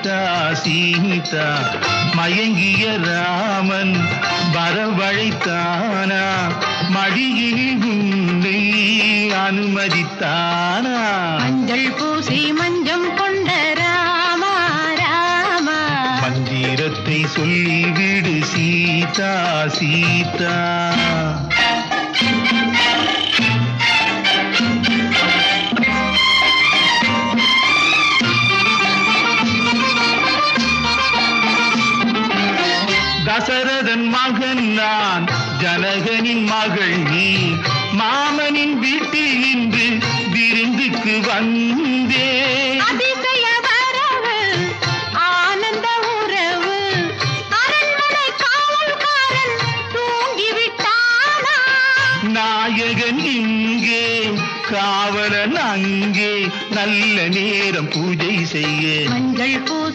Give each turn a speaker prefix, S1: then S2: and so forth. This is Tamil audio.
S1: சீதா சீதா மயங்கிய ராமன் வரவழைத்தானா மடியில் உன்னை அனுமதித்தானா
S2: மஞ்சள் பூசி மஞ்சம் கொண்ட ராமா ராமா
S1: மந்திரத்தை சொல்லிவிடு சீதா சீதா தசரதன் மகன் நான் ஜனகனின் மகள் நீ மாமனின் வீட்டில் இன்று விருந்துக்கு வந்தே
S2: அதிசய வரவு ஆனந்த உறவு அரண்மனை காவல்காரன் தூங்கிவிட்டானா
S1: நாயகன் இங்கே காவலன் அங்கே நல்ல நேரம் பூஜை செய்ய
S2: மஞ்சள் பூ